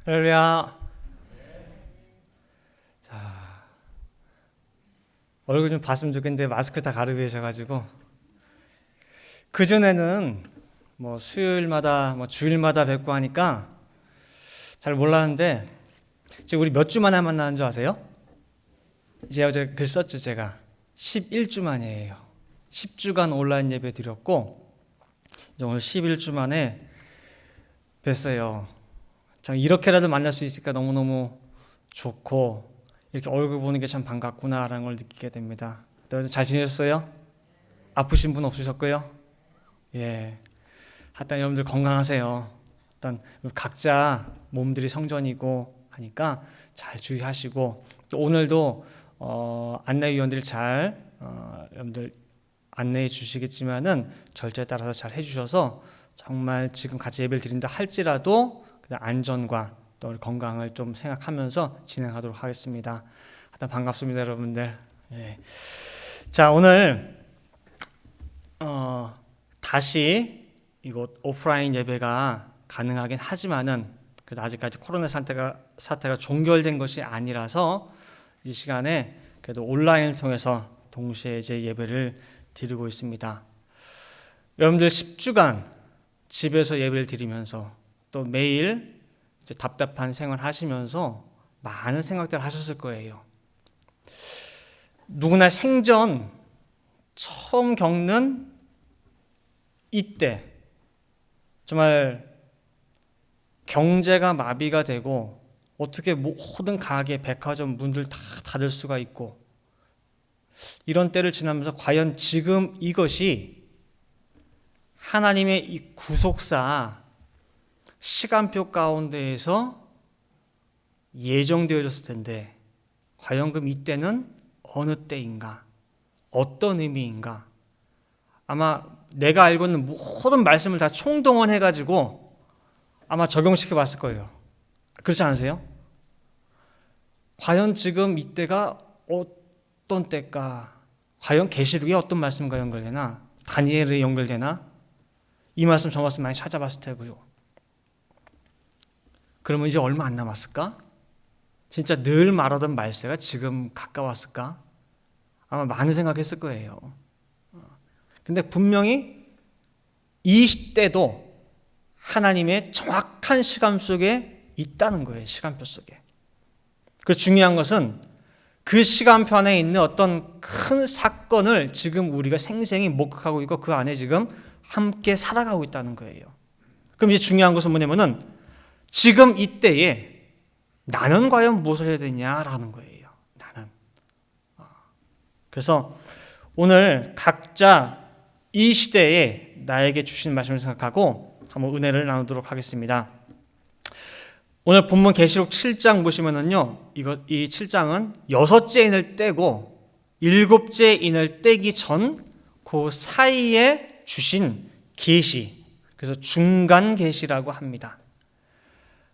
할렐루야. 자, 얼굴 좀 봤으면 좋겠는데 마스크 다 가리고 계셔가지고 그전에는 뭐 수요일마다 주일마다 뵙고 하니까 잘 몰랐는데 지금 우리 몇 주 만에 만나는 줄 아세요? 이제 어제 글 썼죠. 제가 11주 만이에요. 10주간 온라인 예배 드렸고 이제 오늘 11주 만에 뵀어요. 참 이렇게라도 만날 수 있으니까 너무너무 좋고 이렇게 얼굴 보는 게 참 반갑구나라는 걸 느끼게 됩니다. 여러분 잘 지내셨어요? 아프신 분 없으셨고요? 예. 하여튼 여러분들 건강하세요. 일단 각자 몸들이 성전이고 하니까 잘 주의하시고 또 오늘도 안내위원들이 잘 여러분들 안내해 주시겠지만은 절차에 따라서 잘 해주셔서 정말 지금 같이 예배를 드린다 할지라도 안전과 또 건강을 좀 생각하면서 진행하도록 하겠습니다. 하여튼 반갑습니다, 여러분들. 예. 자, 오늘 다시 이곳 오프라인 예배가 가능하긴 하지만은 그래도 아직까지 코로나 사태가 종결된 것이 아니라서 이 시간에 그래도 온라인을 통해서 동시에 이제 예배를 드리고 있습니다. 여러분들 10주간 집에서 예배를 드리면서 또 매일 이제 답답한 생활 하시면서 많은 생각들을 하셨을 거예요. 누구나 생전 처음 겪는 이때 정말 경제가 마비가 되고 어떻게 모든 가게, 백화점 문들 다 닫을 수가 있고 이런 때를 지나면서 과연 지금 이것이 하나님의 이 구속사 시간표 가운데에서 예정되어졌을 텐데 과연 그럼 이때는 어느 때인가? 어떤 의미인가? 아마 내가 알고 있는 모든 말씀을 다 총동원해가지고 아마 적용시켜 봤을 거예요. 그렇지 않으세요? 과연 지금 이때가 어떤 때일까? 과연 계시록이 어떤 말씀과 연결되나? 다니엘에 연결되나? 이 말씀 저 말씀 많이 찾아봤을 테고요. 그러면 이제 얼마 안 남았을까? 진짜 늘 말하던 말세가 지금 가까웠을까? 아마 많은 생각했을 거예요. 근데 분명히 이 시대도 하나님의 정확한 시간 속에 있다는 거예요. 시간표 속에. 그리고 중요한 것은 그 시간표 안에 있는 어떤 큰 사건을 지금 우리가 생생히 목격하고 있고 그 안에 지금 함께 살아가고 있다는 거예요. 그럼 이제 중요한 것은 뭐냐면은 지금 이때에 나는 과연 무엇을 해야 되냐라는 거예요. 나는. 그래서 오늘 각자 이 시대에 나에게 주신 말씀을 생각하고 한번 은혜를 나누도록 하겠습니다. 오늘 본문 계시록 7장 보시면은요, 이 7장은 6째 인을 떼고 7째 인을 떼기 전 그 사이에 주신 계시, 그래서 중간 계시라고 합니다.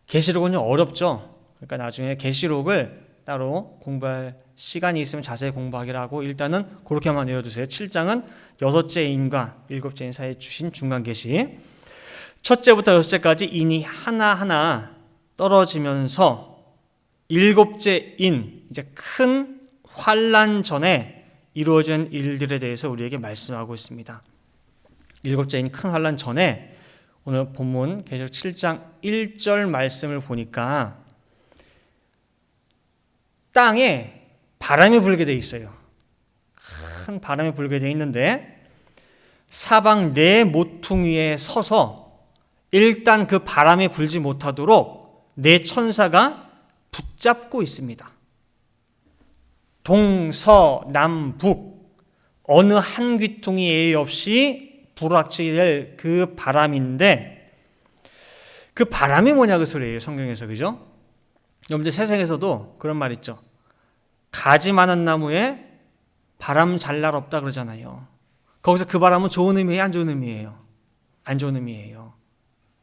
계시록은 어렵죠. 그러니까 나중에 계시록을 따로 공부할 시간이 있으면 자세히 공부하기로 하고 일단은 그렇게만 외워두세요. 7장은 6째 인과 7째 인 사이에 주신 중간 계시. 첫째부터 6째까지 인이 하나하나 떨어지면서 7째 인, 이제 큰 환란 전에 이루어진 일들에 대해서 우리에게 말씀하고 있습니다. 7째 인 큰 환란 전에 오늘 본문 계시록 7장 1절 말씀을 보니까 땅에 바람이 불게 돼 있어요. 큰 바람이 불게 돼 있는데 사방 네 모퉁이에 서서 일단 그 바람이 불지 못하도록 네 천사가 붙잡고 있습니다. 동서남북 어느 한 귀퉁이 예의 없이 불확실할 그 바람인데 그 바람이 뭐냐 그 소리예요. 성경에서. 그죠? 여러분들 세상에서도 그런 말 있죠. 가지 많은 나무에 바람 잘 날 없다 그러잖아요. 거기서 그 바람은 좋은 의미예요? 안 좋은 의미예요? 안 좋은 의미예요.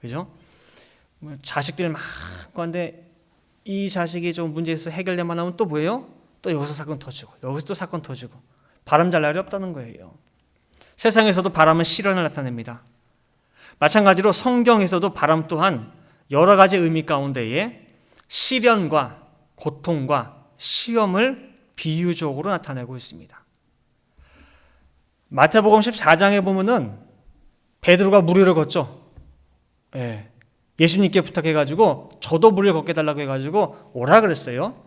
그죠? 자식들 많고 한데 이 자식이 좀 문제 있어서 해결되만 하면 또 뭐예요? 또 여기서 사건 터지고 여기서 또 사건 터지고 바람 잘 날이 없다는 거예요. 세상에서도 바람은 시련을 나타냅니다. 마찬가지로 성경에서도 바람 또한 여러 가지 의미 가운데에 시련과 고통과 시험을 비유적으로 나타내고 있습니다. 마태복음 14장에 보면은 베드로가 물 위를 걷죠. 예수님께 부탁해가지고 저도 물 위를 걷게 해달라고 해가지고 오라 그랬어요.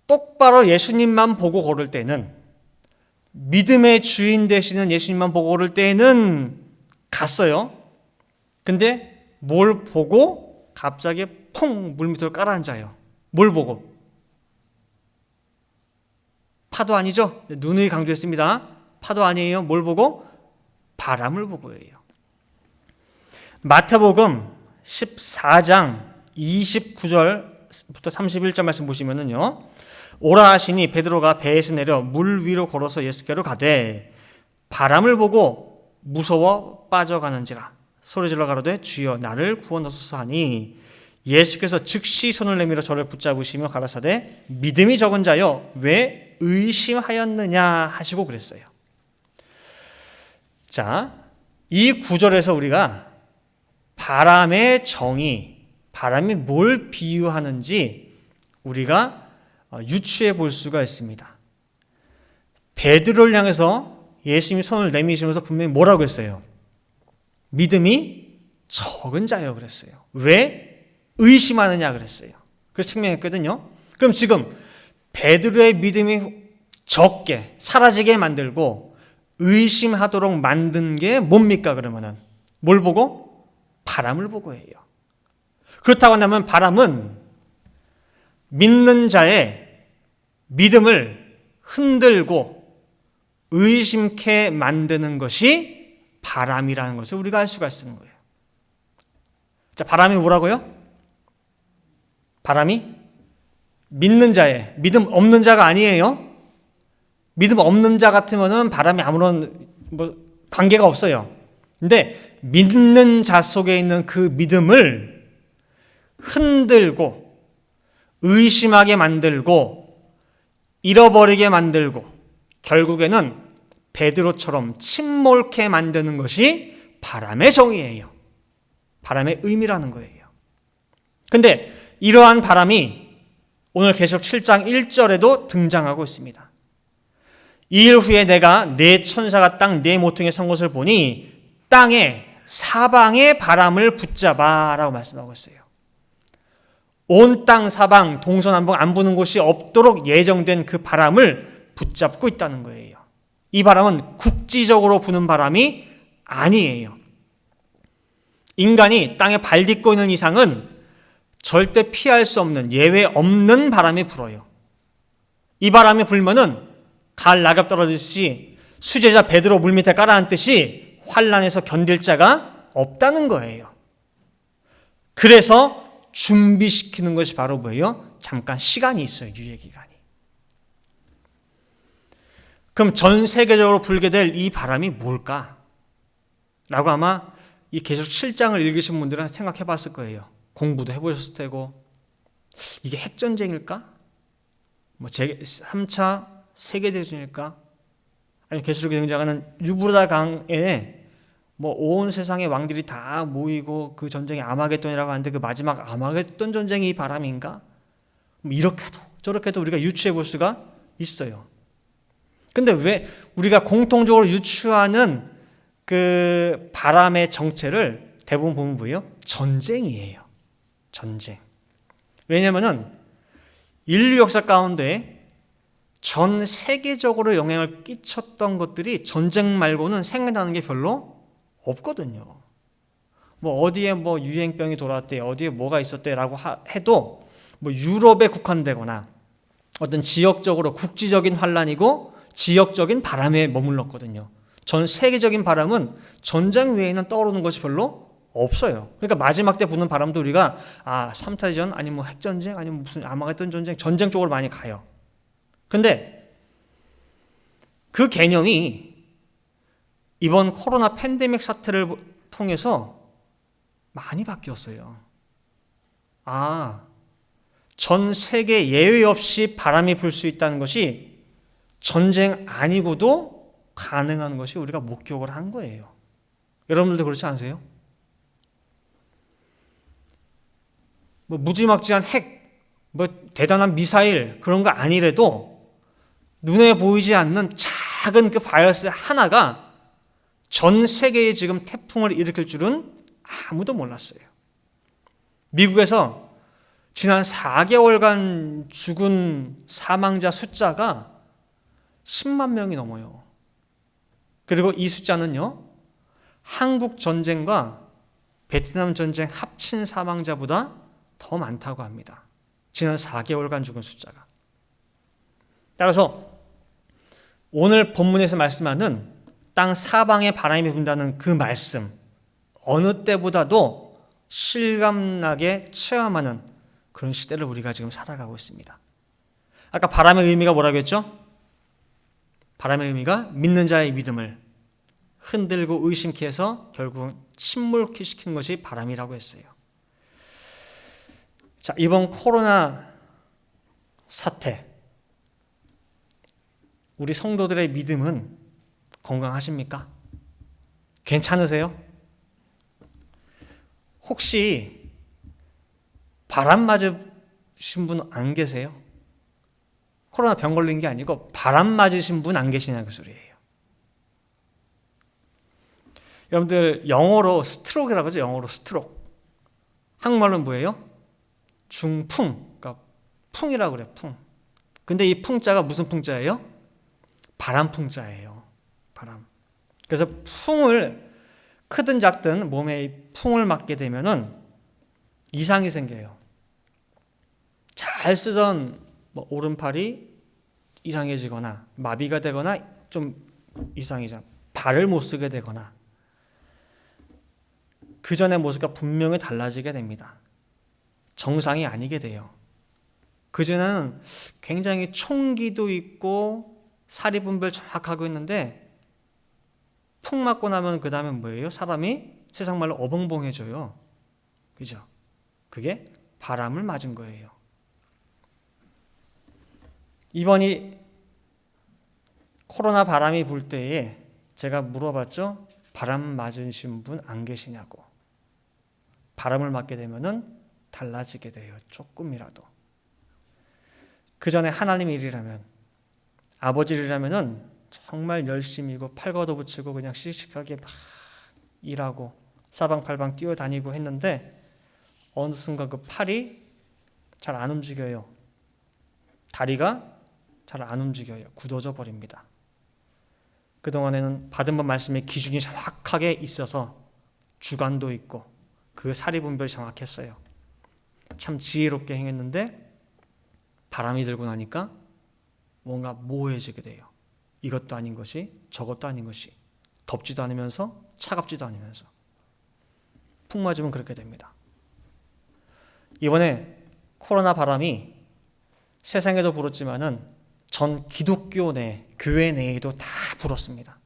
똑바로 예수님만 보고 걸을 때는, 믿음의 주인 되시는 예수님만 보고 걸을 때는 갔어요. 근데 뭘 보고 갑자기 퐁 물 밑으로 깔아앉아요. 뭘 보고? 파도 아니죠? 누누이 강조했습니다. 파도 아니에요. 뭘 보고? 바람을 보고예요. 마태복음 14장 29절부터 31절 말씀 보시면은요, 오라 하시니 베드로가 배에서 내려 물 위로 걸어서 예수께로 가되 바람을 보고 무서워 빠져가는지라 소리질러 가로되 주여 나를 구원하소서 하니 예수께서 즉시 손을 내밀어 저를 붙잡으시며 가라사대 믿음이 적은 자여 왜 의심하였느냐 하시고 그랬어요. 자, 이 구절에서 우리가 바람의 정의, 바람이 뭘 비유하는지 우리가 유추해 볼 수가 있습니다. 베드로를 향해서 예수님이 손을 내미시면서 분명히 뭐라고 했어요? 믿음이 적은 자요 그랬어요. 왜 의심하느냐 그랬어요. 그래서 증명했거든요. 그럼 지금 베드로의 믿음이 적게 사라지게 만들고 의심하도록 만든 게 뭡니까? 그러면은 뭘 보고? 바람을 보고 해요. 그렇다고 한다면 바람은 믿는 자의 믿음을 흔들고 의심케 만드는 것이 바람이라는 것을 우리가 알 수가 있는 거예요. 자, 바람이 뭐라고요? 바람이 믿는 자의, 믿음 없는 자가 아니에요. 믿음 없는 자 같으면은 바람이 아무런 관계가 없어요. 근데 믿는 자 속에 있는 그 믿음을 흔들고 의심하게 만들고 잃어버리게 만들고 결국에는 베드로처럼 침몰케 만드는 것이 바람의 정의예요. 바람의 의미라는 거예요. 근데 이러한 바람이 오늘 계시록 7장 1절에도 등장하고 있습니다. 이일 후에 내가 네 천사가 땅 네 모퉁이에 선 것을 보니 땅에 사방의 바람을 붙잡아 라고 말씀하고 있어요. 온 땅 사방 동서남북 안 부는 곳이 없도록 예정된 그 바람을 붙잡고 있다는 거예요. 이 바람은 국지적으로 부는 바람이 아니에요. 인간이 땅에 발 딛고 있는 이상은 절대 피할 수 없는 예외 없는 바람이 불어요. 이 바람이 불면은 갈 낙엽 떨어지듯이 수제자 베드로 물밑에 깔아앉듯이 환난에서 견딜 자가 없다는 거예요. 그래서 준비시키는 것이 바로 뭐예요? 잠깐 시간이 있어요. 유예기간이. 그럼 전 세계적으로 불게 될 이 바람이 뭘까? 라고 아마 이 계시록 7장을 읽으신 분들은 생각해 봤을 거예요. 공부도 해보셨을 테고 이게 핵전쟁일까? 3차 세계대전일까? 아니면 계시록에 등장하는 유브라다 강에 온 세상의 왕들이 다 모이고 그 전쟁이 아마겟돈이라고 하는데 그 마지막 아마겟돈 전쟁이 바람인가? 이렇게도 저렇게도 우리가 유추해 볼 수가 있어요. 근데 왜 우리가 공통적으로 유추하는 그 바람의 정체를 대부분 보면 뭐예요? 전쟁이에요. 전쟁. 왜냐면은 인류 역사 가운데 전 세계적으로 영향을 끼쳤던 것들이 전쟁 말고는 생각나는 게 별로 없거든요. 어디에 유행병이 돌았대, 어디에 뭐가 있었대라고 해도 유럽에 국한되거나 어떤 지역적으로 국지적인 환란이고 지역적인 바람에 머물렀거든요. 전 세계적인 바람은 전쟁 외에는 떠오르는 것이 별로 없어요. 그러니까 마지막 때 부는 바람도 우리가 3차 대전 아니면 핵전쟁 아니면 무슨 아마겟돈 전쟁 쪽으로 많이 가요. 근데 그 개념이 이번 코로나 팬데믹 사태를 통해서 많이 바뀌었어요. 전 세계 예외 없이 바람이 불 수 있다는 것이 전쟁 아니고도 가능한 것이 우리가 목격을 한 거예요. 여러분들도 그렇지 않으세요? 무지막지한 핵 뭐 대단한 미사일 그런 거 아니래도 눈에 보이지 않는 작은 그 바이러스 하나가 전 세계에 지금 태풍을 일으킬 줄은 아무도 몰랐어요. 미국에서 지난 4개월간 죽은 사망자 숫자가 10만 명이 넘어요. 그리고 이 숫자는요, 한국 전쟁과 베트남 전쟁 합친 사망자보다 더 많다고 합니다. 지난 4개월간 죽은 숫자가. 따라서 오늘 본문에서 말씀하는 땅 사방에 바람이 분다는 그 말씀, 어느 때보다도 실감나게 체험하는 그런 시대를 우리가 지금 살아가고 있습니다. 아까 바람의 의미가 뭐라고 했죠? 바람의 의미가 믿는 자의 믿음을 흔들고 의심케 해서 결국 침몰케 시키는 것이 바람이라고 했어요. 자, 이번 코로나 사태, 우리 성도들의 믿음은 건강하십니까? 괜찮으세요? 혹시 바람 맞으신 분 안 계세요? 코로나 병 걸린 게 아니고 바람 맞으신 분 안 계시냐고 소리예요. 여러분들 영어로 스트로크라고 하죠. 영어로 스트로크. 한국말로는 뭐예요? 중풍. 그러니까 풍이라고 그래요. 풍. 근데 이 풍자가 무슨 풍자예요? 바람 풍자예요. 바람. 그래서 풍을 크든 작든 몸에 풍을 맞게 되면은 이상이 생겨요. 잘 쓰던 뭐 오른팔이 이상해지거나 마비가 되거나 좀 이상이죠. 발을 못 쓰게 되거나 그 전의 모습과 분명히 달라지게 됩니다. 정상이 아니게 돼요. 그전에는 굉장히 총기도 있고 사리분별 정확하고 있는데 푹 맞고 나면 그 다음에 뭐예요? 사람이 세상 말로 어벙벙해져요. 그죠? 그게 바람을 맞은 거예요. 이번이 코로나 바람이 불 때에 제가 물어봤죠. 바람 맞으신 분 안 계시냐고. 바람을 맞게 되면은 달라지게 돼요. 조금이라도. 그 전에 하나님 일이라면, 아버지 일이라면은 정말 열심히고 팔 걷어붙이고 그냥 씩씩하게 막 일하고 사방팔방 뛰어다니고 했는데 어느 순간 그 팔이 잘 안 움직여요. 다리가 잘 안 움직여요. 굳어져 버립니다. 그동안에는 받은 번 말씀의 기준이 정확하게 있어서 주관도 있고 그 사리분별이 정확했어요. 참 지혜롭게 행했는데 바람이 들고 나니까 뭔가 모호해지게 돼요. 이것도 아닌 것이 저것도 아닌 것이 덥지도 않으면서 차갑지도 않으면서 푹 맞으면 그렇게 됩니다. 이번에 코로나 바람이 세상에도 불었지만은 전 기독교 내, 교회 내에도 다 불었습니다.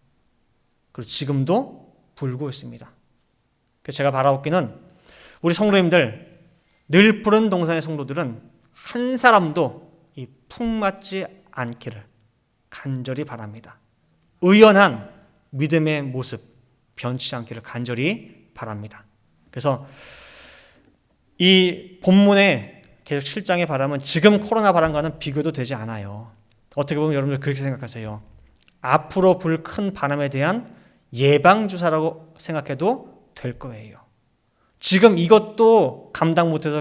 그리고 지금도 불고 있습니다. 그래서 제가 바라옵기는 우리 성도님들, 늘 푸른 동산의 성도들은 한 사람도 이 푹 맞지 않기를 간절히 바랍니다. 의연한 믿음의 모습 변치 않기를 간절히 바랍니다. 그래서 이 본문의 계속 7장의 바람은 지금 코로나 바람과는 비교도 되지 않아요. 어떻게 보면 여러분들 그렇게 생각하세요. 앞으로 불 큰 바람에 대한 예방주사라고 생각해도 될 거예요. 지금 이것도 감당 못해서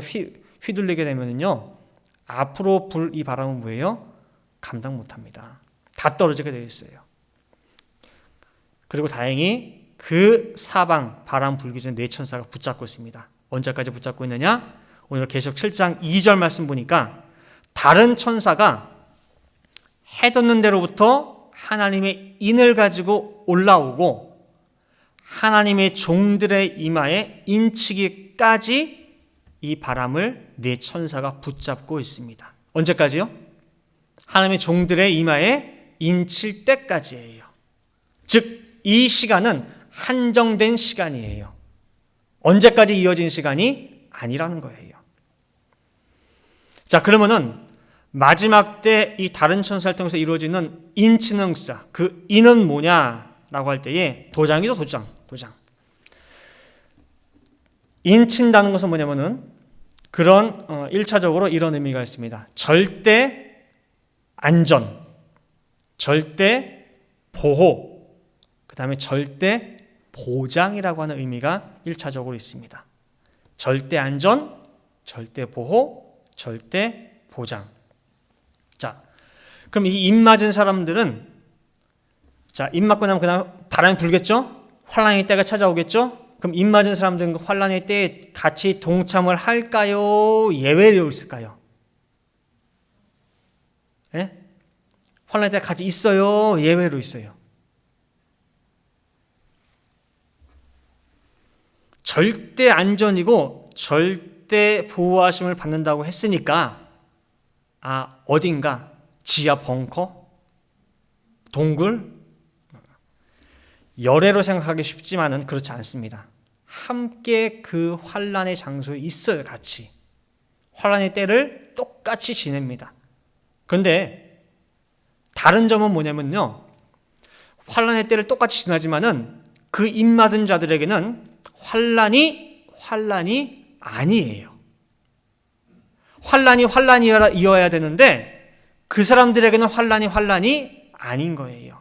휘둘리게 되면요, 앞으로 불 이 바람은 뭐예요? 감당 못합니다. 다 떨어지게 되어 있어요. 그리고 다행히 그 사방 바람 불기 전에 네 천사가 붙잡고 있습니다. 언제까지 붙잡고 있느냐? 오늘 계시록 7장 2절 말씀 보니까 다른 천사가 해 돋는 데로부터 하나님의 인을 가지고 올라오고 하나님의 종들의 이마에 인치기까지 이 바람을 네 천사가 붙잡고 있습니다. 언제까지요? 하나님의 종들의 이마에 인칠 때까지예요. 즉 이 시간은 한정된 시간이에요. 언제까지 이어진 시간이 아니라는 거예요. 자, 그러면은 마지막 때 이 다른 천사를 통해서 이루어지는 인치는 역사, 그 인은 뭐냐라고 할 때에 도장이죠, 도장. 인친다는 것은 뭐냐면은 그런 1차적으로 이런 의미가 있습니다. 절대 안전, 절대 보호, 그 다음에 절대 보장이라고 하는 의미가 1차적으로 있습니다. 절대 안전, 절대 보호, 절대 보장. 자, 그럼 이 입 맞은 사람들은, 자, 입 맞고 나면 그다음 바람이 불겠죠? 환란의 때가 찾아오겠죠? 그럼 입 맞은 사람들은 그 환란의 때에 같이 동참을 할까요? 예외로 있을까요? 예? 환란의 때가 같이 있어요? 예외로 있어요? 절대 안전이고 절대 보호하심을 받는다고 했으니까 어딘가 지하 벙커? 동굴? 열애로 생각하기 쉽지만은 그렇지 않습니다. 함께 그 환란의 장소에 있어요. 같이. 환란의 때를 똑같이 지냅니다. 그런데 다른 점은 뭐냐면요. 환란의 때를 똑같이 지나지만은 그 입맞은 자들에게는 환란이 아니에요. 환란이어야 되는데 그 사람들에게는 환란이 아닌 거예요.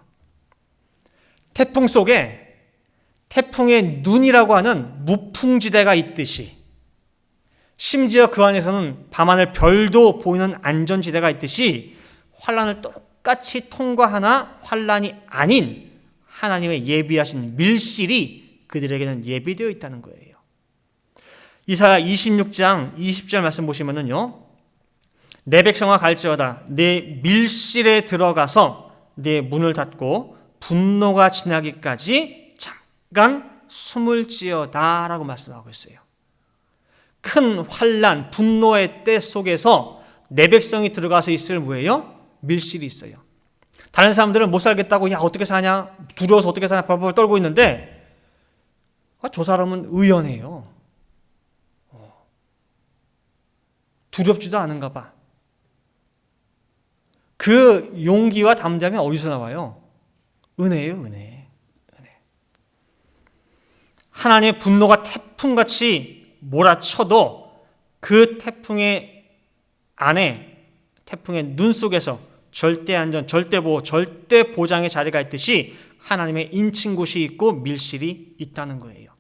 태풍 속에 태풍의 눈이라고 하는 무풍지대가 있듯이, 심지어 그 안에서는 밤하늘 별도 보이는 안전지대가 있듯이 환란을 똑같이 통과하나 환란이 아닌 하나님의 예비하신 밀실이 그들에게는 예비되어 있다는 거예요. 이사야 26장 20절 말씀 보시면은요, 내 백성아 갈지어다 내 밀실에 들어가서 내 문을 닫고 분노가 지나기까지 잠깐 숨을 지어다 라고 말씀하고 있어요. 큰 환란, 분노의 때 속에서 내 백성이 들어가서 있을 뭐예요? 밀실이 있어요. 다른 사람들은 못 살겠다고 야 어떻게 사냐? 두려워서 어떻게 사냐? 벌벌 떨고 있는데 저 사람은 의연해요. 두렵지도 않은가 봐. 그 용기와 담대함이 어디서 나와요? 은혜예요, 은혜. 하나님의 분노가 태풍같이 몰아쳐도 그 태풍의 안에, 태풍의 눈 속에서 절대 안전, 절대 보호, 절대 보장의 자리가 있듯이 하나님의 인친 곳이 있고 밀실이 있다는 거예요.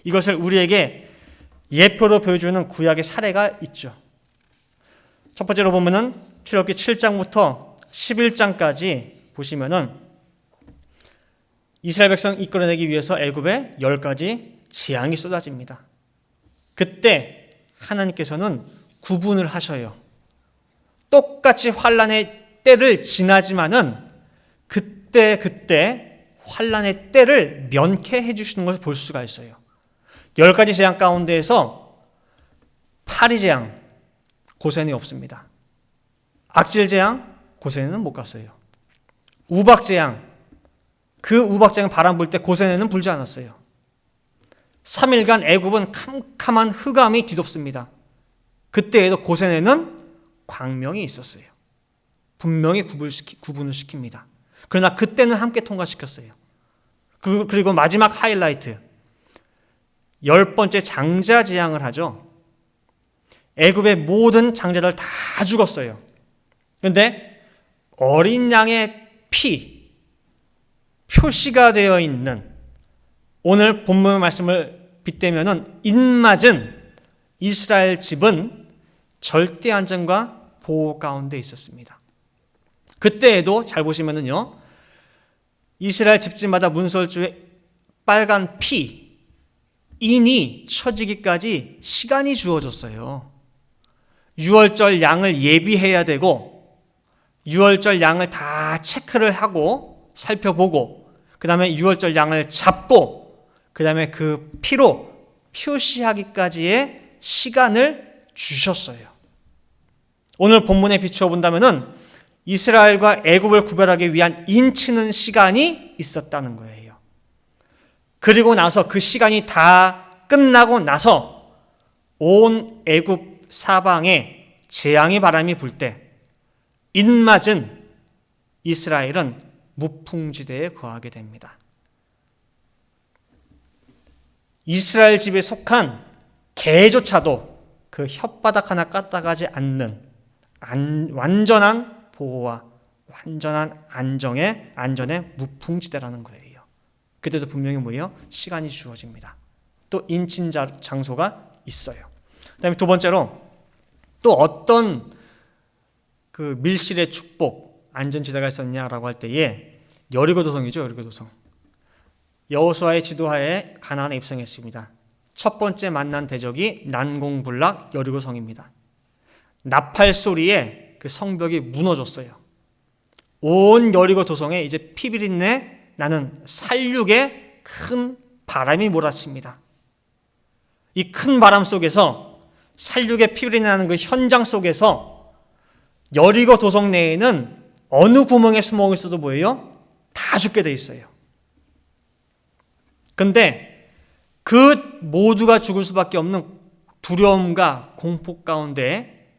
이것을 우리에게 예표로 보여주는 구약의 사례가 있죠. 첫 번째로 보면은 출애굽기 7장부터 11장까지 보시면은 이스라엘 백성 이끌어내기 위해서 애굽에 10가지 재앙이 쏟아집니다. 그때 하나님께서는 구분을 하셔요. 똑같이 환란의 때를 지나지만은 그때 환란의 때를 면케해 주시는 것을 볼 수가 있어요. 10가지 재앙 가운데에서 파리 재앙, 고센이 없습니다. 악질 재앙, 고센에는 못 갔어요. 우박 재앙, 그 우박장에 바람 불 때 고센에는 불지 않았어요. 3일간 애굽은 캄캄한 흑암이 뒤덮습니다. 그때에도 고센에는 광명이 있었어요. 분명히 구분을 시킵니다. 그러나 그때는 함께 통과시켰어요. 그리고 마지막 하이라이트, 10번째 장자 재앙을 하죠. 애굽의 모든 장자들 다 죽었어요. 그런데 어린 양의 피, 표시가 되어 있는 오늘 본문의 말씀을 빗대면은 입맞은 이스라엘 집은 절대 안전과 보호 가운데 있었습니다. 그때에도 잘 보시면은요, 이스라엘 집집마다 문설주에 빨간 피, 인이 쳐지기까지 시간이 주어졌어요. 유월절 양을 예비해야 되고, 유월절 양을 다 체크를 하고 살펴보고, 그 다음에 유월절 양을 잡고, 그 다음에 그 피로 표시하기까지의 시간을 주셨어요. 오늘 본문에 비추어 본다면은 이스라엘과 애굽을 구별하기 위한 인치는 시간이 있었다는 거예요. 그리고 나서 그 시간이 다 끝나고 나서 온 애굽 사방에 재앙의 바람이 불 때 입맞은 이스라엘은 무풍지대에 거하게 됩니다. 이스라엘 집에 속한 개조차도 그 혓바닥 하나 까딱하지 않는 완전한 보호와 완전한 안전의 무풍지대라는 거예요. 그때도 분명히 뭐예요? 시간이 주어집니다. 또 인친 장소가 있어요. 그다음에 두 번째로 또 어떤 그 밀실의 축복 안전지대가 있었냐라고 할 때에 여리고 도성이죠. 여리고 도성. 여호수아의 지도하에 가나안에 입성했습니다. 첫 번째 만난 대적이 난공불락 여리고성입니다. 나팔 소리에 그 성벽이 무너졌어요. 온 여리고 도성에 이제 피비린내 나는 살육의 큰 바람이 몰아칩니다. 이 큰 바람 속에서 살육의 피비린내 나는 그 현장 속에서 여리고 도성 내에는 어느 구멍에 숨어 있어도 뭐예요? 다 죽게 돼 있어요. 근데 그 모두가 죽을 수밖에 없는 두려움과 공포 가운데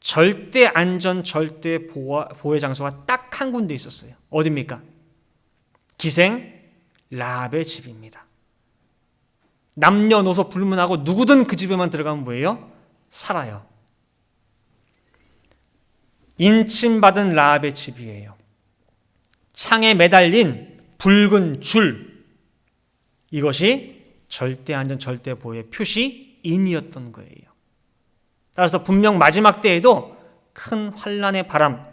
절대 안전, 절대 보호의 장소가 딱 한 군데 있었어요. 어디입니까? 기생 라합의 집입니다. 남녀노소 불문하고 누구든 그 집에만 들어가면 뭐예요? 살아요. 인침받은 라합의 집이에요. 창에 매달린 붉은 줄, 이것이 절대 안전, 절대 보호의 표시인이었던 거예요. 따라서 분명 마지막 때에도 큰 환란의 바람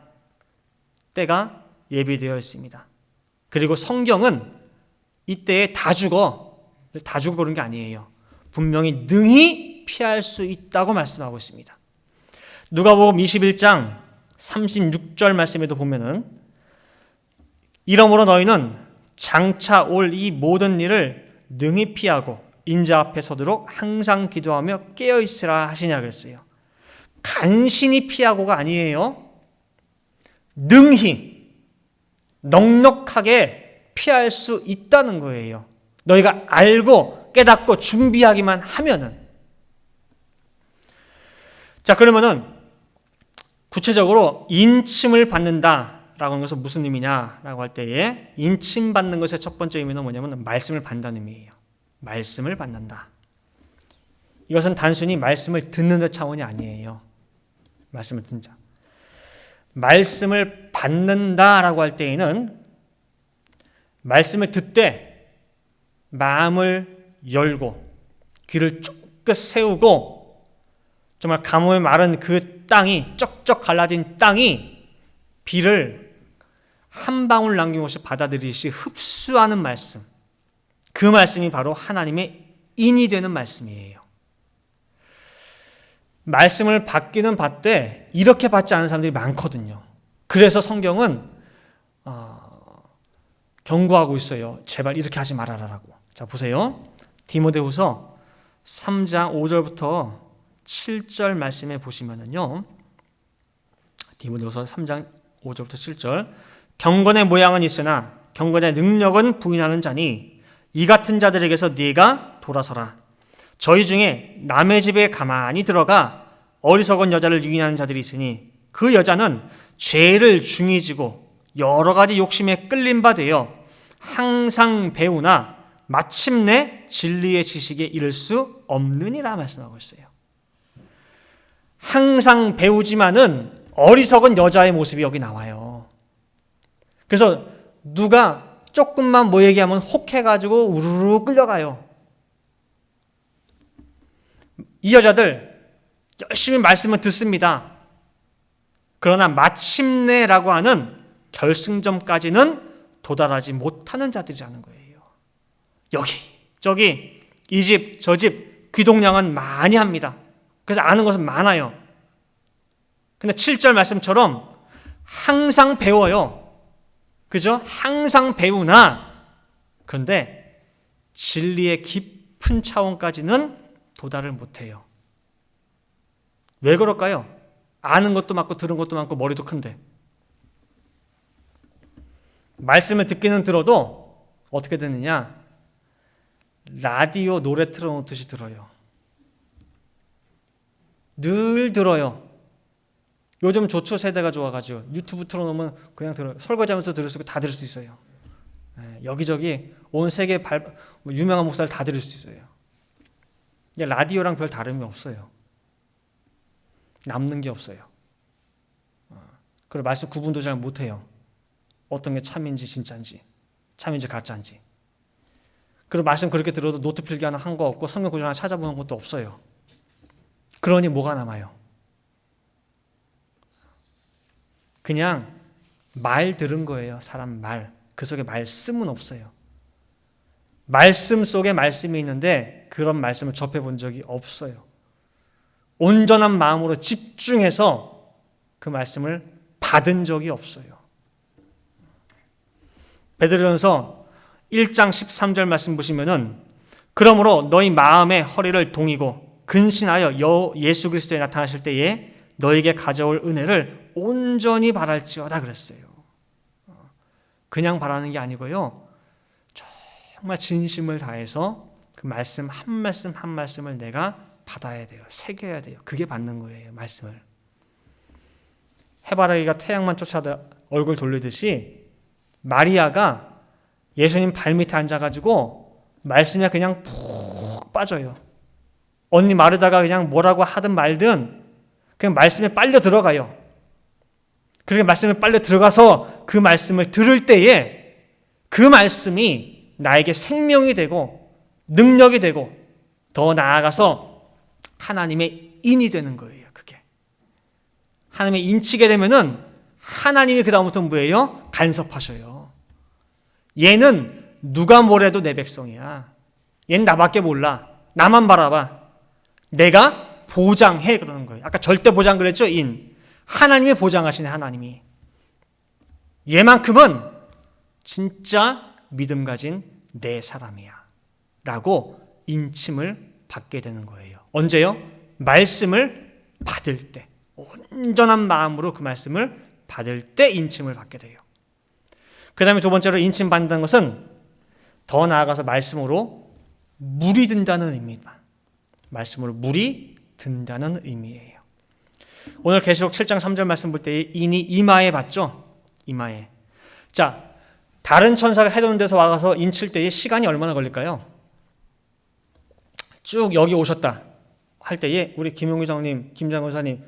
때가 예비되어 있습니다. 그리고 성경은 이때에 다 죽어 그런 게 아니에요. 분명히 능히 피할 수 있다고 말씀하고 있습니다. 누가복음 21장 36절 말씀에도 보면은 이러므로 너희는 장차 올 이 모든 일을 능히 피하고 인자 앞에 서도록 항상 기도하며 깨어있으라 하시냐 그랬어요. 간신히 피하고가 아니에요. 능히 넉넉하게 피할 수 있다는 거예요. 너희가 알고 깨닫고 준비하기만 하면은. 자, 그러면은 구체적으로 인침을 받는다라고 하는 것은 무슨 의미냐라고 할 때에 인침받는 것의 첫 번째 의미는 뭐냐면 말씀을 받는다는 의미예요. 말씀을 받는다. 이것은 단순히 말씀을 듣는 것 차원이 아니에요. 말씀을 듣자. 말씀을 받는다라고 할 때에는 말씀을 듣되 마음을 열고 귀를 쫑긋 세우고 정말 가뭄에 마른 그 땅이 쩍쩍 갈라진 땅이 비를 한 방울 남김없이 받아들이시 흡수하는 말씀, 그 말씀이 바로 하나님의 인이 되는 말씀이에요. 말씀을 받기는 받되 이렇게 받지 않은 사람들이 많거든요. 그래서 성경은 경고하고 있어요. 제발 이렇게 하지 말아라라고. 자, 보세요. 디모데후서 3장 5절부터 7절 말씀에 보시면은요. 디모데후서 3장 5절부터 7절. 경건의 모양은 있으나 경건의 능력은 부인하는 자니 이 같은 자들에게서 네가 돌아서라. 저희 중에 남의 집에 가만히 들어가 어리석은 여자를 유인하는 자들이 있으니 그 여자는 죄를 중히 지고 여러 가지 욕심에 끌린 바 되어 항상 배우나 마침내 진리의 지식에 이를 수 없느니라 말씀하고 있어요. 항상 배우지만은 어리석은 여자의 모습이 여기 나와요. 그래서 누가 조금만 뭐 얘기하면 혹해가지고 우르르 끌려가요. 이 여자들 열심히 말씀을 듣습니다. 그러나 마침내라고 하는 결승점까지는 도달하지 못하는 자들이라는 거예요. 여기 저기 이 집 저 집 귀동냥은 많이 합니다. 그래서 아는 것은 많아요. 근데 7절 말씀처럼 항상 배워요. 그죠? 항상 배우나 그런데 진리의 깊은 차원까지는 도달을 못해요. 왜 그럴까요? 아는 것도 많고 들은 것도 많고 머리도 큰데 말씀을 듣기는 들어도 어떻게 듣느냐? 라디오 노래 틀어놓듯이 들어요. 늘 들어요. 요즘 좋죠. 세대가 좋아가지고 유튜브 틀어놓으면 그냥 들어요. 설거지하면서 들을 수 있고 다 들을 수 있어요. 여기저기 온 세계 유명한 목사를 다 들을 수 있어요. 라디오랑 별 다름이 없어요. 남는 게 없어요. 그리고 말씀 구분도 잘 못해요. 어떤 게 참인지 진짜인지, 참인지 가짜인지. 그리고 말씀 그렇게 들어도 노트 필기 하나 한 거 없고 성경 구절 하나 찾아보는 것도 없어요. 그러니 뭐가 남아요? 그냥 말 들은 거예요. 사람 말. 그 속에 말씀은 없어요. 말씀 속에 말씀이 있는데 그런 말씀을 접해본 적이 없어요. 온전한 마음으로 집중해서 그 말씀을 받은 적이 없어요. 베드로전서 1장 13절 말씀 보시면은 그러므로 너희 마음의 허리를 동이고 근신하여 예수 그리스도에 나타나실 때에 너에게 가져올 은혜를 온전히 바랄지어다 그랬어요. 그냥 바라는 게 아니고요. 정말 진심을 다해서 그 말씀 한 말씀 한 말씀을 내가 받아야 돼요. 새겨야 돼요. 그게 받는 거예요. 말씀을. 해바라기가 태양만 쫓아다 얼굴 돌리듯이 마리아가 예수님 발밑에 앉아가지고 말씀에 그냥 푹 빠져요. 언니 마르다가 그냥 뭐라고 하든 말든 그냥 말씀에 빨려 들어가요. 그렇게 말씀에 빨려 들어가서 그 말씀을 들을 때에 그 말씀이 나에게 생명이 되고 능력이 되고 더 나아가서 하나님의 인이 되는 거예요. 그게. 하나님의 인치게 되면은 하나님이 그 다음부터 뭐예요? 간섭하셔요. 얘는 누가 뭐래도 내 백성이야. 얘는 나밖에 몰라. 나만 바라봐. 내가 보장해 그러는 거예요. 아까 절대 보장 그랬죠? 인. 하나님이 보장하시네. 하나님이. 얘만큼은 진짜 믿음 가진 내 사람이야. 라고 인침을 받게 되는 거예요. 언제요? 말씀을 받을 때. 온전한 마음으로 그 말씀을 받을 때 인침을 받게 돼요. 그 다음에 두 번째로 인침 받는다는 것은 더 나아가서 말씀으로 물이 든다는 의미입니다. 말씀으로 물이 든다는 의미예요. 오늘 계시록 7장 3절 말씀 볼 때 인이 이마에 받죠? 이마에. 자, 다른 천사가 해놓은 데서 와서 인칠 때에 시간이 얼마나 걸릴까요? 쭉 여기 오셨다 할 때에 우리 김용규 장님, 김장 권사님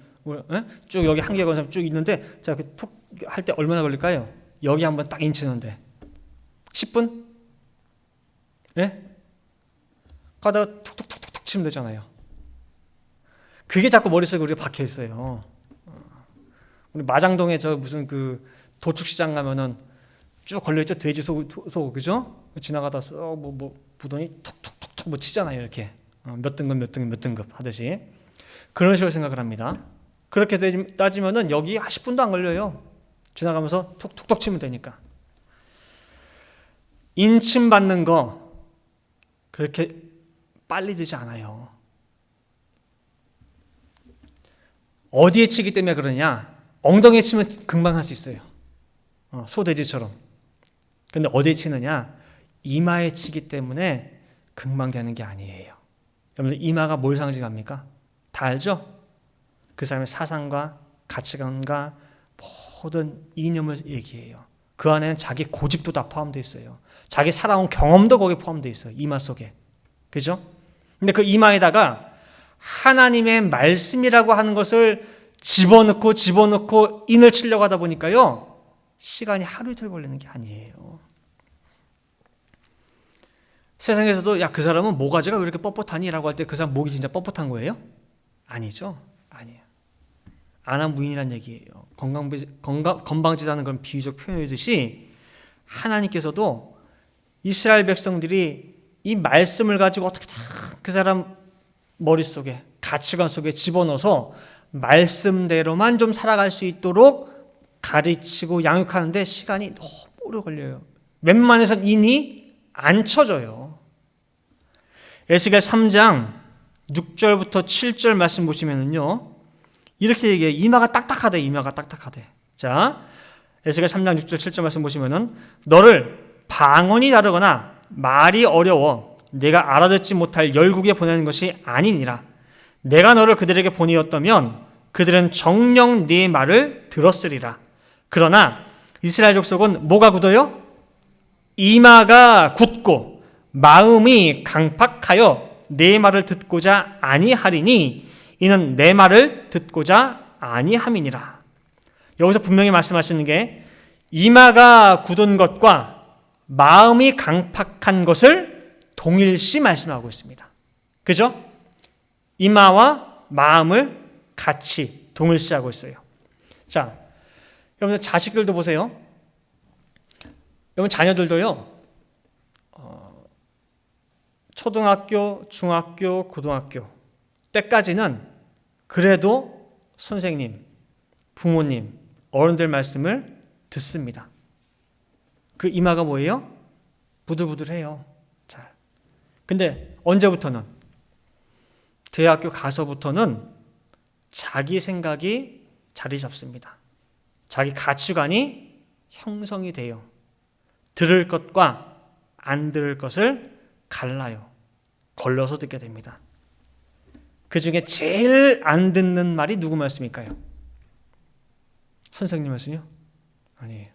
쭉 여기 한계 권사님 쭉 있는데 자, 톡 할 때 얼마나 걸릴까요? 여기 한번 딱 인치는데 10분? 예? 가다가 툭툭툭툭 치면 되잖아요. 그게 자꾸 머릿속에 우리가 박혀 있어요. 우리 마장동에 저 무슨 그 도축시장 가면은 쭉 걸려있죠. 돼지 소 그죠? 지나가다 뭐 부더니 툭툭툭툭 뭐 치잖아요. 이렇게 몇 등급 몇 등급 몇 등급 하듯이 그런 식으로 생각을 합니다. 그렇게 따지면은 여기 10분도 안 걸려요. 지나가면서 툭툭툭 치면 되니까. 인침 받는 거 그렇게 빨리 되지 않아요. 어디에 치기 때문에 그러냐? 엉덩이에 치면 금방 할 수 있어요. 소돼지처럼. 근데 어디에 치느냐? 이마에 치기 때문에 금방 되는 게 아니에요. 여러분들 이마가 뭘 상징합니까? 다 알죠? 그 사람의 사상과 가치관과 모든 이념을 얘기해요. 그 안에는 자기 고집도 다 포함되어 있어요. 자기 살아온 경험도 거기에 포함되어 있어요. 이마 속에. 그죠? 근데 그 이마에다가 하나님의 말씀이라고 하는 것을 집어넣고 인을 치려고 하다 보니까요. 시간이 하루 이틀 걸리는 게 아니에요. 세상에서도 야, 그 사람은 모가지가 왜 이렇게 뻣뻣하니? 라고 할 때 그 사람 목이 진짜 뻣뻣한 거예요? 아니죠. 아니에요. 안한무인이란 얘기예요. 건방지다는 그런 비유적 표현이듯이 하나님께서도 이스라엘 백성들이 이 말씀을 가지고 어떻게 다 그 사람 머릿속에 가치관 속에 집어넣어서 말씀대로만 좀 살아갈 수 있도록 가르치고 양육하는데 시간이 너무 오래 걸려요. 웬만해선 인이 안 쳐져요. 에스겔 3장 6절부터 7절 말씀 보시면은요. 이렇게 얘기해요. 이마가 딱딱하대. 이마가 딱딱하대. 자, 에스겔 3장 6절 7절 말씀 보시면은 너를 방언이 다르거나 말이 어려워 내가 알아듣지 못할 열국에 보내는 것이 아니니라. 내가 너를 그들에게 보내었다면 그들은 정녕 네 말을 들었으리라. 그러나 이스라엘 족속은 뭐가 굳어요? 이마가 굳고 마음이 강팍하여 내 말을 듣고자 아니하리니 이는 내 말을 듣고자 아니함이니라. 여기서 분명히 말씀하시는 게 이마가 굳은 것과 마음이 강팍한 것을 동일시 말씀하고 있습니다. 그죠? 이마와 마음을 같이 동일시하고 있어요. 자, 여러분들 자식들도 보세요. 여러분 자녀들도요. 초등학교, 중학교, 고등학교 때까지는 그래도 선생님, 부모님, 어른들 말씀을 듣습니다. 그 이마가 뭐예요? 부들부들해요. 잘. 근데 언제부터는? 대학교 가서부터는 자기 생각이 자리 잡습니다. 자기 가치관이 형성이 돼요. 들을 것과 안 들을 것을 갈라요. 걸러서 듣게 됩니다. 그 중에 제일 안 듣는 말이 누구 말씀일까요? 선생님 말씀이요? 아니에요.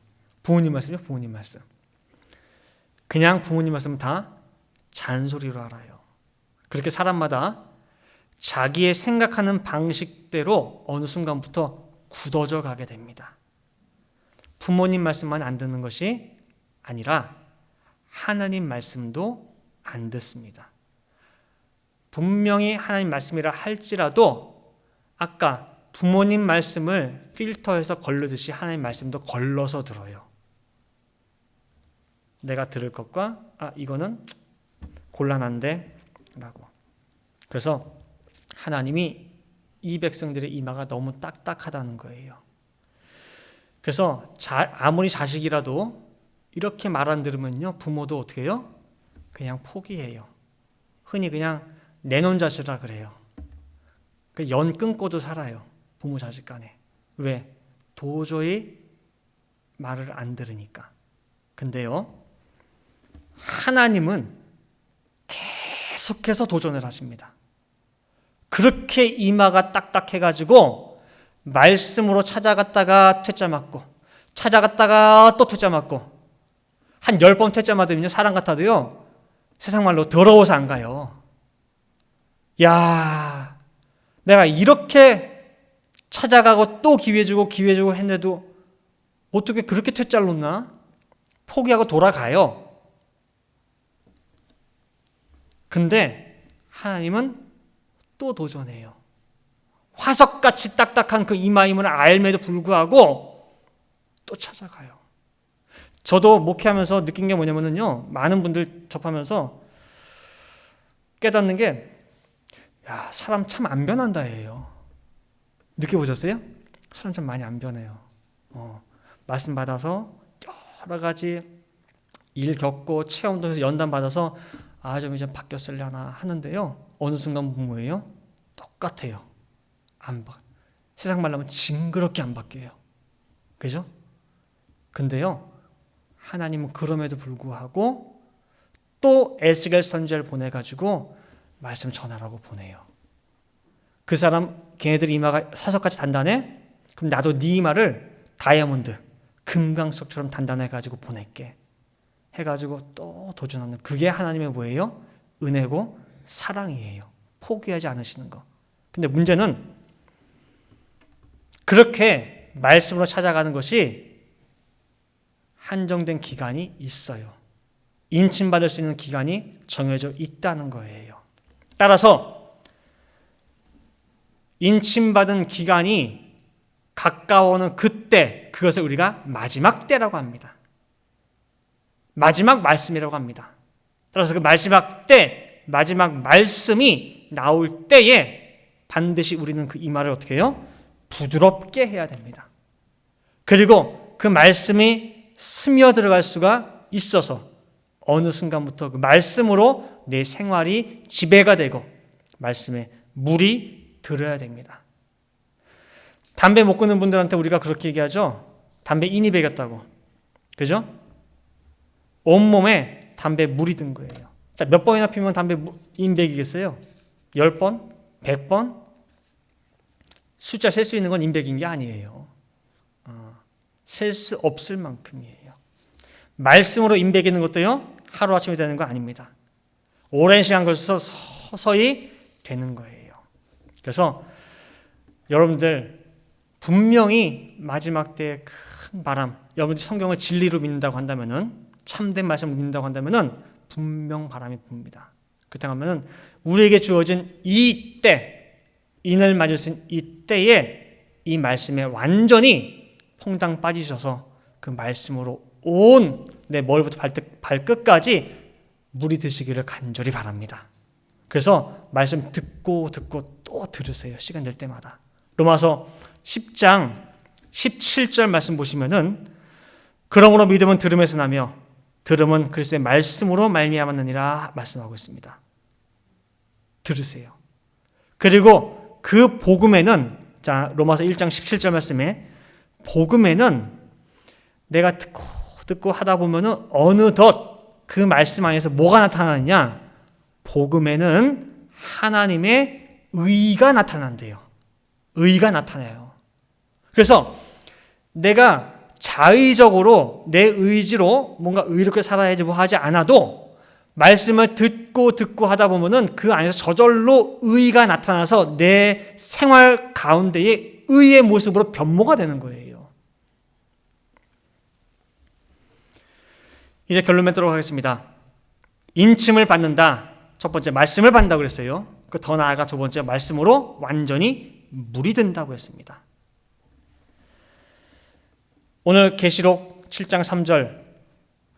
부모님 말씀이요? 부모님 말씀. 그냥 부모님 말씀은 다 잔소리로 알아요. 그렇게 사람마다 자기의 생각하는 방식대로 어느 순간부터 굳어져 가게 됩니다. 부모님 말씀만 안 듣는 것이 아니라 하나님 말씀도 안 듣습니다. 분명히 하나님 말씀이라 할지라도 아까 부모님 말씀을 필터해서 걸르듯이 하나님 말씀도 걸러서 들어요. 내가 들을 것과 이거는 곤란한데 라고. 그래서 하나님이 이 백성들의 이마가 너무 딱딱하다는 거예요. 그래서 아무리 자식이라도 이렇게 말 안 들으면요, 부모도 어떻게 해요? 그냥 포기해요. 흔히 그냥 내놓은 자식이라 그래요. 연 끊고도 살아요. 부모 자식 간에. 왜? 도저히 말을 안 들으니까. 근데요, 하나님은 계속해서 도전을 하십니다. 그렇게 이마가 딱딱해가지고 말씀으로 찾아갔다가 퇴짜 맞고 찾아갔다가 또 퇴짜 맞고 한 10번 퇴짜 맞으면요, 사람 같아도요, 세상 말로 더러워서 안 가요. 야, 내가 이렇게 찾아가고 또 기회 주고 했는데도 어떻게 그렇게 퇴짜를 놓나? 포기하고 돌아가요. 근데 하나님은 또 도전해요. 화석같이 딱딱한 그 이마임을 알매도 불구하고 또 찾아가요. 저도 목회하면서 느낀 게 뭐냐면요, 많은 분들 접하면서 깨닫는 게, 야, 사람 참 안 변한다예요. 느껴보셨어요? 사람 참 많이 안 변해요. 말씀 받아서 여러 가지 일 겪고 체험도 해서 연단 받아서 좀 이제 바뀌었으려나 하는데요, 어느 순간 뭐예요? 똑같아요. 세상 말로 하면 징그럽게 안 바뀌어요. 그죠? 근데요, 하나님은 그럼에도 불구하고 또 에스겔 선지자를 보내가지고 말씀 전하라고 보내요. 그 사람, 걔네들 이마가 사석같이 단단해? 그럼 나도 네 이마를 다이아몬드, 금강석처럼 단단해가지고 보낼게. 해가지고 또 도전하는, 그게 하나님의 뭐예요? 은혜고 사랑이에요. 포기하지 않으시는 거. 근데 문제는 그렇게 말씀으로 찾아가는 것이 한정된 기간이 있어요. 인침받을 수 있는 기간이 정해져 있다는 거예요. 따라서 인침받은 기간이 가까워오는 그때, 그것을 우리가 마지막 때라고 합니다. 마지막 말씀이라고 합니다. 따라서 그 마지막 때, 마지막 말씀이 나올 때에 반드시 우리는 그 이마를 어떻게 해요? 부드럽게 해야 됩니다. 그리고 그 말씀이 스며들어갈 수가 있어서 어느 순간부터 그 말씀으로 내 생활이 지배가 되고 말씀에 물이 들어야 됩니다. 담배 못 끊는 분들한테 우리가 그렇게 얘기하죠. 담배 인이 배겼다고. 그죠? 온몸에 담배 물이 든 거예요. 자, 몇 번이나 피면 담배 인 배기겠어요? 10번? 100번? 숫자 셀 수 있는 건 인백인 게 아니에요. 셀 수 없을 만큼이에요. 말씀으로 인백이는 것도요, 하루아침에 되는 거 아닙니다. 오랜 시간 걸쳐서 서서히 되는 거예요. 그래서 여러분들 분명히 마지막 때의 큰 바람, 여러분들이 성경을 진리로 믿는다고 한다면은, 참된 말씀을 믿는다고 한다면은 분명 바람이 붑니다. 그렇다고 하면은 우리에게 주어진 이 때, 인을 맞을 수 있는 이 때에 이 말씀에 완전히 퐁당 빠지셔서 그 말씀으로 온 내 머리부터 발끝까지 물이 드시기를 간절히 바랍니다. 그래서 말씀 듣고 또 들으세요. 시간 될 때마다. 로마서 10장 17절 말씀 보시면은 그러므로 믿음은 들음에서 나며 들음은 그리스도의 말씀으로 말미암았느니라 말씀하고 있습니다. 들으세요. 그리고 그 복음에는, 자, 로마서 1장 17절 말씀에 복음에는 내가 듣고 하다 보면은 어느덧 그 말씀 안에서 뭐가 나타나느냐? 복음에는 하나님의 의가 나타난대요. 의가 나타나요. 그래서 내가 자의적으로 내 의지로 뭔가 의롭게 살아야지 뭐 하지 않아도 말씀을 듣고 하다 보면은 그 안에서 저절로 의가 나타나서 내 생활 가운데에 의의 모습으로 변모가 되는 거예요. 이제 결론 맺도록 하겠습니다. 인침을 받는다. 첫 번째 말씀을 받는다고 그랬어요. 그 더 나아가 두 번째 말씀으로 완전히 물이 된다고 했습니다. 오늘 계시록 7장 3절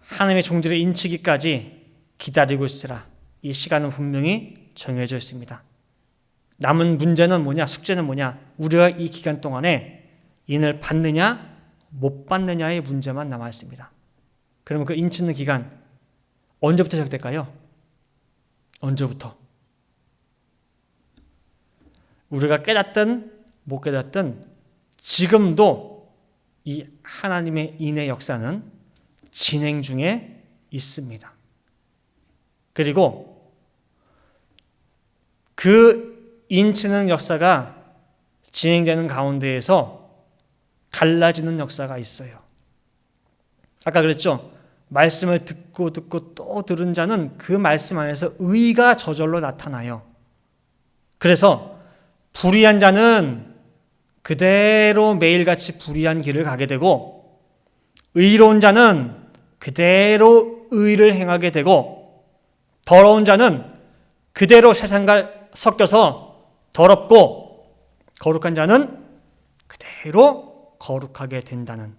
하나님의 종들의 인치기까지 기다리고 있으라. 이 시간은 분명히 정해져 있습니다. 남은 문제는 뭐냐? 숙제는 뭐냐? 우리가 이 기간 동안에 인을 받느냐 못 받느냐의 문제만 남아 있습니다. 그러면 그 인치는 기간 언제부터 시작될까요? 언제부터? 우리가 깨닫든 못 깨닫든 지금도 이 하나님의 인의 역사는 진행 중에 있습니다. 그리고 그 인치는 역사가 진행되는 가운데에서 갈라지는 역사가 있어요. 아까 그랬죠? 말씀을 듣고 또 들은 자는 그 말씀 안에서 의가 저절로 나타나요. 그래서 불의한 자는 그대로 매일같이 불의한 길을 가게 되고 의로운 자는 그대로 의를 행하게 되고 더러운 자는 그대로 세상과 섞여서 더럽고 거룩한 자는 그대로 거룩하게 된다는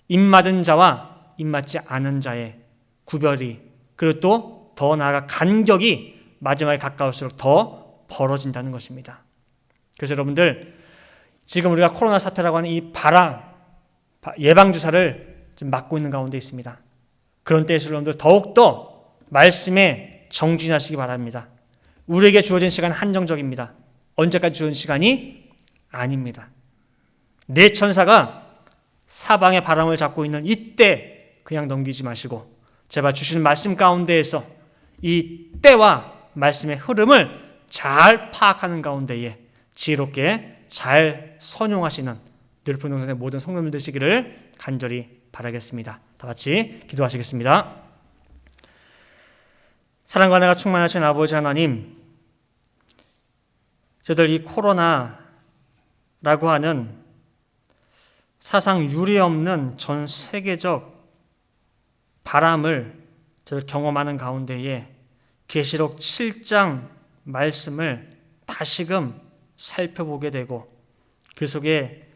입맞은 자와 입맞지 않은 자의 구별이 그리고 또 더 나아가 간격이 마지막에 가까울수록 더 벌어진다는 것입니다. 그래서 여러분들 지금 우리가 코로나 사태라고 하는 이 예방주사를 지금 맞고 있는 가운데 있습니다. 그런 때에서 여러분들 더욱더 말씀에 정진하시기 바랍니다. 우리에게 주어진 시간은 한정적입니다. 언제까지 주어진 시간이 아닙니다. 내 천사가 사방의 바람을 잡고 있는 이때 그냥 넘기지 마시고 제발 주시는 말씀 가운데에서 이 때와 말씀의 흐름을 잘 파악하는 가운데에 지혜롭게 잘 선용하시는 늘품동산의 모든 성도님들 되시기를 간절히 바라겠습니다. 다 같이 기도하시겠습니다. 사랑과 은혜가 충만하신 아버지 하나님, 저희들 이 코로나라고 하는 사상 유례 없는 전 세계적 바람을 저희들 경험하는 가운데에 계시록 7장 말씀을 다시금 살펴보게 되고 그 속에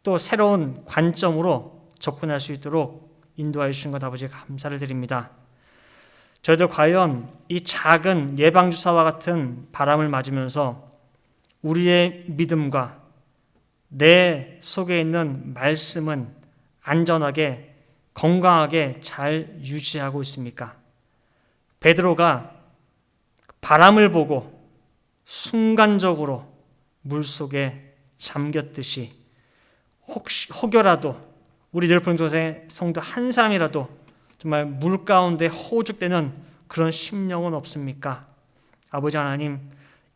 또 새로운 관점으로 접근할 수 있도록 인도하여 주신 것 아버지 감사를 드립니다. 저희들 과연 이 작은 예방주사와 같은 바람을 맞으면서 우리의 믿음과 내 속에 있는 말씀은 안전하게 건강하게 잘 유지하고 있습니까? 베드로가 바람을 보고 순간적으로 물속에 잠겼듯이 혹여라도 우리 늘품동산의 성도 한 사람이라도 정말 물 가운데 허우적대는 그런 심령은 없습니까? 아버지 하나님,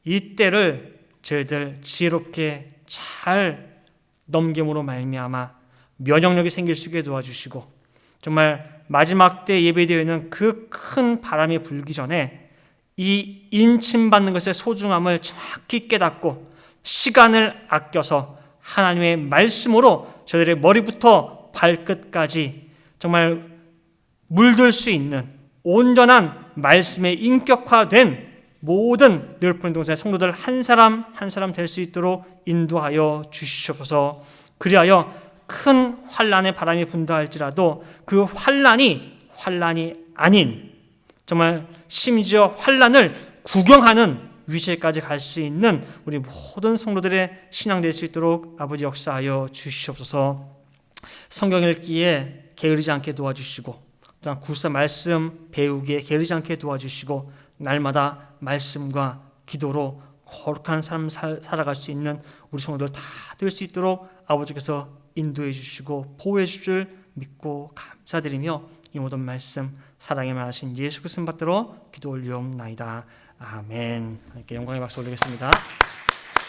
이 때를 저희들 지혜롭게 잘 넘김으로 말미암아 면역력이 생길 수 있게 도와주시고 정말 마지막 때 예배되어 있는 그 큰 바람이 불기 전에 이 인침받는 것의 소중함을 정확히 깨닫고 시간을 아껴서 하나님의 말씀으로 저희들의 머리부터 발끝까지 정말 물들 수 있는 온전한 말씀에 인격화된 모든 늘 동산의 성도들 한 사람 한 사람 될 수 있도록 인도하여 주시옵소서. 그리하여 큰 환난의 바람이 분다 할지라도 그 환난이 아닌 정말 심지어 환난을 구경하는 위치에까지 갈 수 있는 우리 모든 성도들의 신앙 될 수 있도록 아버지 역사하여 주시옵소서. 성경 읽기에 게으르지 않게 도와주시고 또한 굴사 말씀 배우기에 게으르지 않게 도와주시고 날마다 말씀과 기도로 거룩한 삶 살아갈 수 있는 우리 성도들 다 될 수 있도록 아버지께서 인도해 주시고 보호해 주실 줄 믿고 감사드리며 이 모든 말씀 사랑의 말하신 예수 그리스도 받들어 기도 올리옵나이다. 아멘. 이렇게 영광의 박수 올리겠습니다.